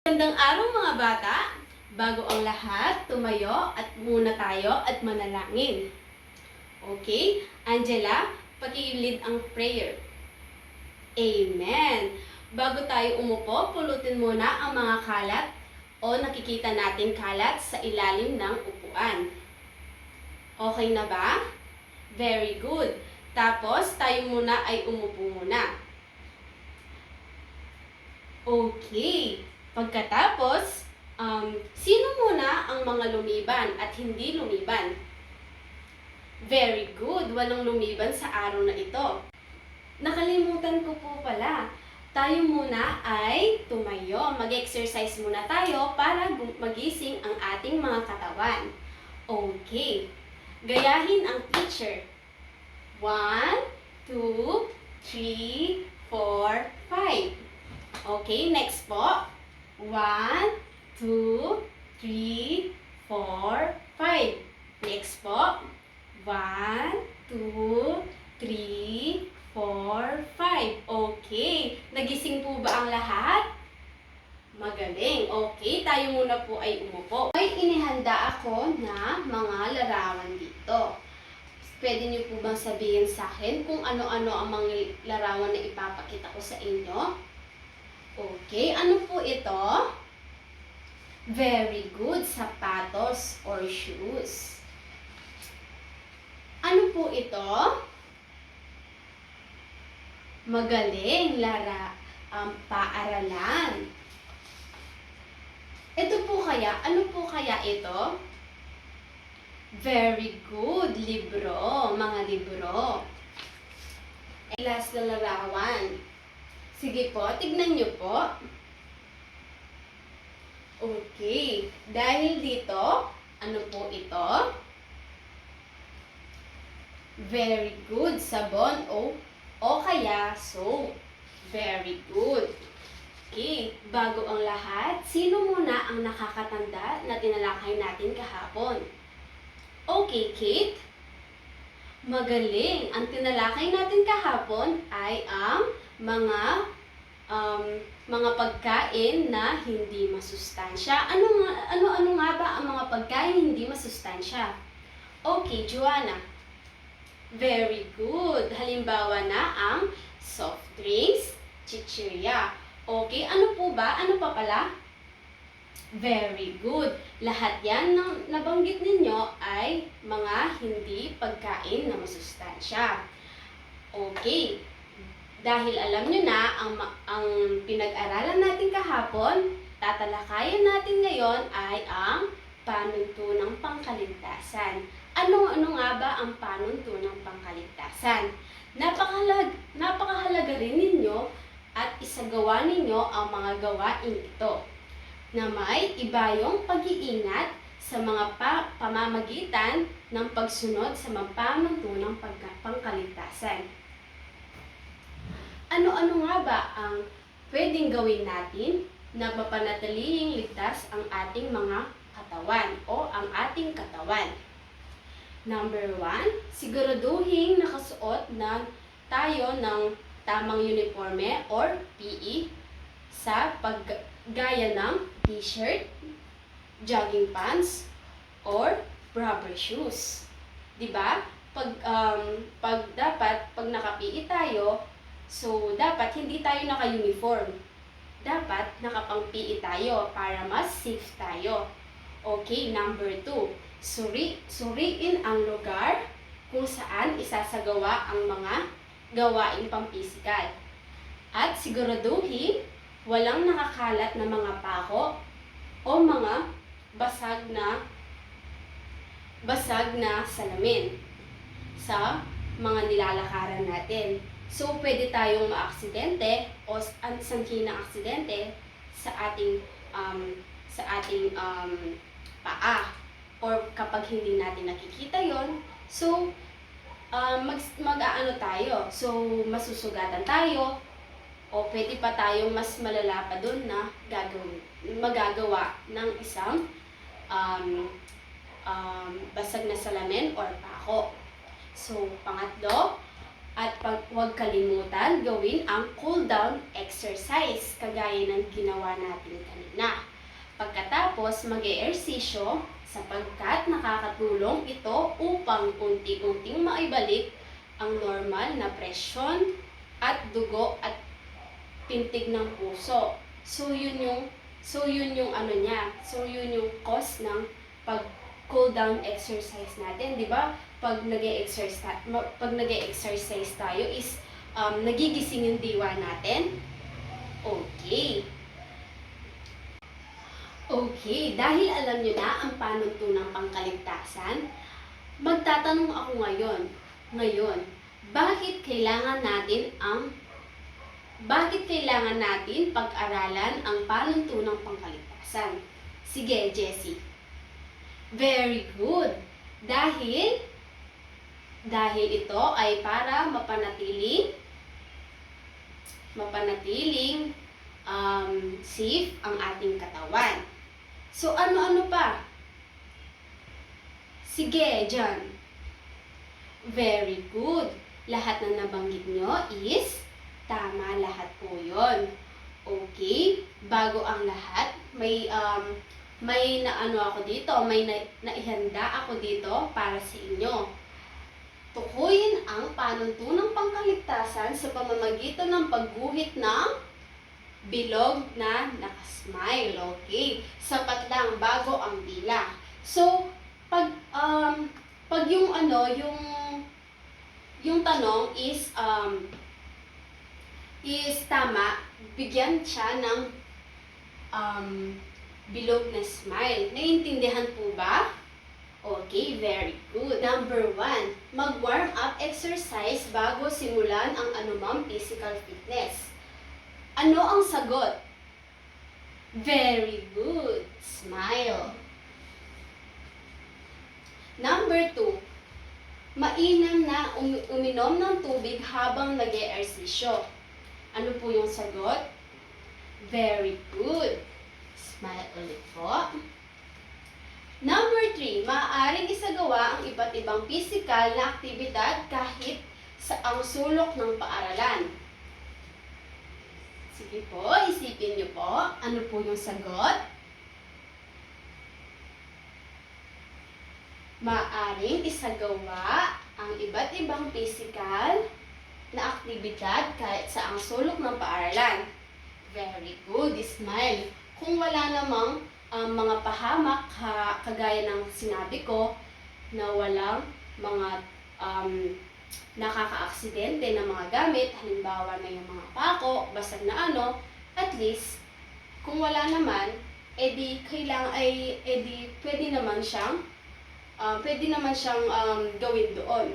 Magandang araw mga bata! Bago ang lahat, tumayo at muna tayo at manalangin. Okay? Angela, paki-lead ang prayer. Amen! Bago tayo umupo, pulutin muna ang mga kalat o nakikita nating kalat sa ilalim ng upuan. Okay na ba? Very good! Tapos, tayo muna ay umupo muna. Okay. Pagkatapos, sino muna ang mga lumiban at hindi lumiban? Very good. Walang lumiban sa araw na ito. Nakalimutan ko po pala. Tayo muna ay tumayo. Mag-exercise muna tayo para magising ang ating mga katawan. Okay. Gayahin ang teacher. 1, 2, 3, 4, 5. Okay, next po. 1, 2, 3, 4, 5. Next po. 1, 2, 3, 4, 5. Okay. Nagising po ba ang lahat? Magaling. Okay, tayo muna po ay umupo. May inihanda ako na mga larawan dito. Pwede niyo po bang sabihin sa akin kung ano-ano ang mga larawan na ipapakita ko sa inyo? Okay, ano po ito? Very good, sapatos or shoes. Ano po ito? Magaling, paaralan. Ito po kaya, ano po kaya ito? Very good, libro, mga libro. Last na larawan. Sige po, tignan nyo po. Okay. Dahil dito, ano po ito? Very good. Sabon o kaya soap. Very good. Okay. Bago ang lahat, sino muna ang nakakatanda na tinalakay natin kahapon? Okay, Kate. Magaling. Ang tinalakay natin kahapon ay ang mga pagkain na hindi masustansya. Ano nga ba ang mga pagkain hindi masustansya? Okay, Joanna. Very good. Halimbawa na ang soft drinks, chichirya. Okay, ano po ba? Ano pa pala? Very good. Lahat yan na nabanggit ninyo ay mga hindi pagkain na masustansya. Okay. Dahil alam nyo na ang pinag-aralan natin kahapon, tatalakayan natin ngayon ay ang panuntunang pangkaligtasan. Ano nga ba ang panuntunang pangkaligtasan? Napakahalaga rin ninyo at isagawa ninyo ang mga gawain ito na may ibayong pag-iingat sa mga pamamagitan ng pagsunod sa mga panuntunang pangkaligtasan. Ano-ano nga ba ang pwedeng gawin natin na mapanatiling ligtas ang ating mga katawan o ang ating katawan? Number 1, siguraduhin nakasuot na tayo ng tamang uniforme or PE sa paggaya ng t-shirt, jogging pants, or rubber shoes. 'Di ba? Pag naka-PE tayo, so, dapat hindi tayo naka-uniform. Dapat nakapang-PE tayo para mas safe tayo. Okay, number 2. Suriin ang lugar kung saan isasagawa ang mga gawain pang-physical. At siguraduhin walang nakakalat na mga pako o mga basag na salamin sa mga nilalakaran natin. So, pwede tayong maaksidente o sanhi ng aksidente sa ating paa. Or kapag hindi natin nakikita yon, so, mag-aano tayo. So, masusugatan tayo o pwede pa tayong mas malala pa dun na magagawa ng isang basag na salamin or pako. So, pangatlo, At huwag kalimutan gawin ang cool down exercise kagaya ng ginawa natin kanina. Pagkatapos mag-eehersisyo sapagkat nakakatulong ito upang unti-unting maibalik ang normal na presyon at dugo at pintig ng puso. So yun yung ano niya. So yun yung cause ng pag cool down exercise natin, 'di ba? Pag nag-exercise tayo is nagigising yung diwa natin. Okay. Okay, dahil alam nyo na ang panuntunang pangkaligtasan, magtatanong ako ngayon, bakit kailangan natin pag-aralan ang panuntunang pangkaligtasan? Sige, Jessie. Very good. Dahil ito ay para mapanatiling safe ang ating katawan. So, ano-ano pa? Sige, John. Very good. Lahat na nabanggit nyo is tama lahat po yun. Okay? Bago ang lahat, may naihanda ako dito para sa inyo. Tukuyin ang panuntunang pangkaligtasan sa pamamagitan ng pagguhit ng bilog na nakasmile. Okay? Sapat lang bago ang dila. So, pag yung tanong is tama, bigyan siya ng bilog na smile. Naiintindihan po ba? Okay, very good. Number 1, mag-warm up exercise bago simulan ang anumang physical fitness. Ano ang sagot? Very good. Smile. Number 2, mainam na uminom ng tubig habang nag-eehersisyo. Ano po yung sagot? Very good. Smile ulit po. Number 3, maaaring isagawa ang iba't ibang physical na aktibidad kahit sa ang sulok ng paaralan. Sige po, isipin niyo po, ano po yung sagot? Maaaring isagawa ang iba't ibang physical na aktibidad kahit sa ang sulok ng paaralan. Very good, smile. Kung wala namang mga pahamak, kagaya ng sinabi ko, na walang mga nakaka-aksidente na mga gamit, halimbawa na yung mga pako, basag na at least, kung wala naman, pwede naman siyang gawin doon.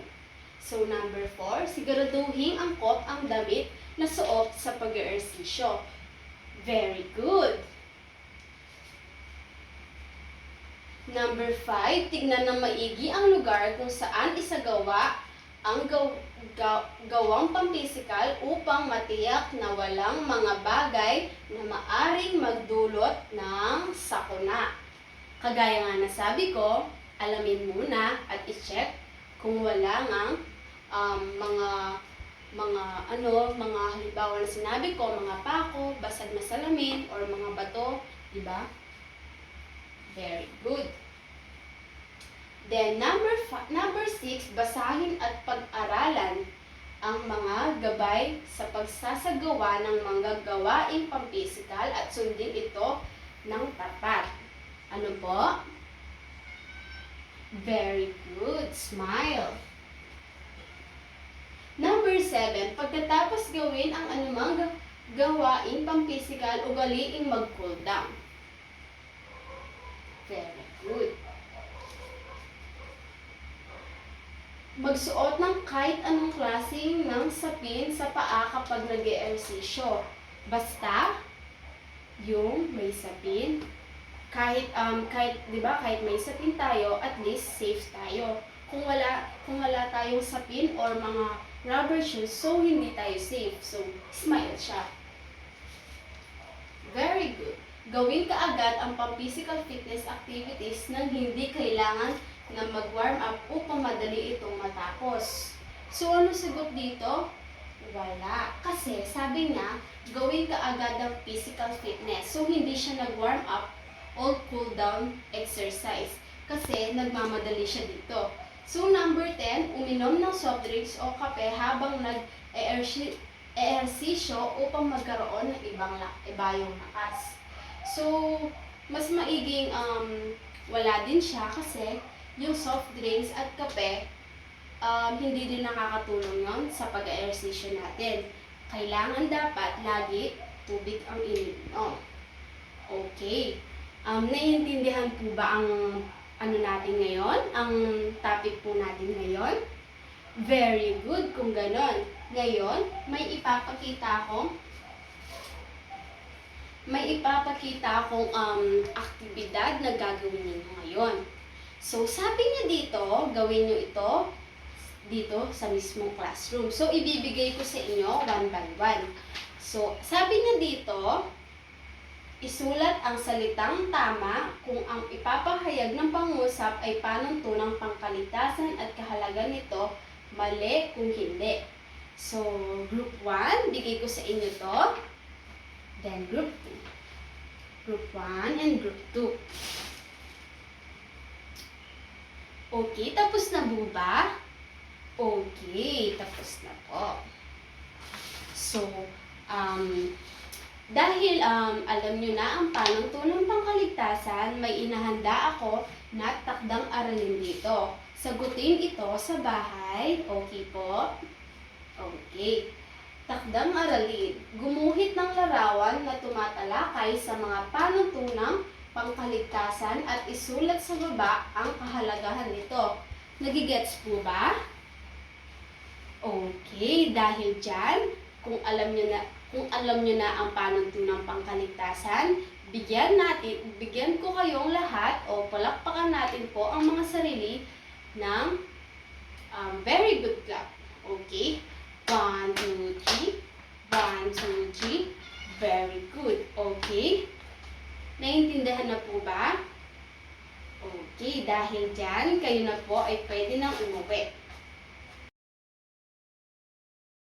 So, number 4, siguraduhin angkop ang damit na suot sa pag-eehersisyo. Very good. Number 5, tignan ng maigi ang lugar kung saan isagawa ang gawang pampisikal upang matiyak na walang mga bagay na maaring magdulot ng sakuna. Kagaya nga nasabi ko, alamin muna at i-check kung wala ngang mga halimbawa na sinabi ko, mga pako, basag na salamin, or mga bato, diba? Very good. Then, number 6, basahin at pag-aralan ang mga gabay sa pagsasagawa ng mga gawaing pampisikal at sundin ito ng tapat. Ano po? Very good. Smile. Number 7, pagkatapos gawin ang anumang gawaing pampisikal, ugaliing mag-cool down. Very good. Magsuot ng kahit anong klaseng ng sapin sa paa kapag nag-eehersisyo. Basta yung may sapin. Kahit 'di ba, kahit may sapin tayo, at least safe tayo. Kung wala tayong sapin or mga rubber shoes, so hindi tayo safe. So smile siya. Very good. Gawin kaagad ang pang-physical fitness activities nang hindi kailangan na mag-warm up upang madali itong matapos. So, ano sagot dito? Wala. Kasi, sabi niya, gawin ka agad ang physical fitness. So, hindi siya nag-warm up o cool down exercise. Kasi, nagmamadali siya dito. So, number 10, uminom ng soft drinks o kape habang nag-ehersisyo upang magkaroon ng ibayong lakas. So, mas maiging wala din siya kasi yung soft drinks at kape, hindi din nakakatulong yon sa pag-ehersisyo natin. Kailangan dapat lagi tubig ang ininom. Okay. Naiintindihan po ba ang ano natin ngayon? Ang topic po natin ngayon? Very good kung ganon. Ngayon, may ipapakita akong aktibidad na gagawin niyo ngayon. So, sabi niya dito, gawin niyo ito dito sa mismong classroom. So, ibibigay ko sa inyo one by one. So, sabi niya dito, isulat ang salitang tama kung ang ipapahayag ng pangusap ay panuntunang pangkaligtasan at kahalagan nito, mali kung hindi. So, group 1, bigay ko sa inyo to. Then, group 2. Group 1 and group 2. Okay, tapos na po ba? Okay, tapos na po. So, dahil alam nyo na ang panuntunang pangkaligtasan, may inahanda ako na takdang aralin dito. Sagutin ito sa bahay. Okay po? Okay. Takdang aralin. Gumuhit ng larawan na tumatalakay sa mga panuntunang pangkaligtasan at isulat sa baba ang kahalagahan nito. Nagigets po ba? Okay, dahil dyan, kung alam nyo na ang panuntunang pangkaligtasan, bigyan ko kayong lahat o palakpakan natin po ang mga sarili ng very good clap. Okay? 1, 2, 3. 1, 2, 3. Very good. Okay? Naiintindihan na po ba? Okay, dahil dyan, kayo na po ay pwede nang umuwi.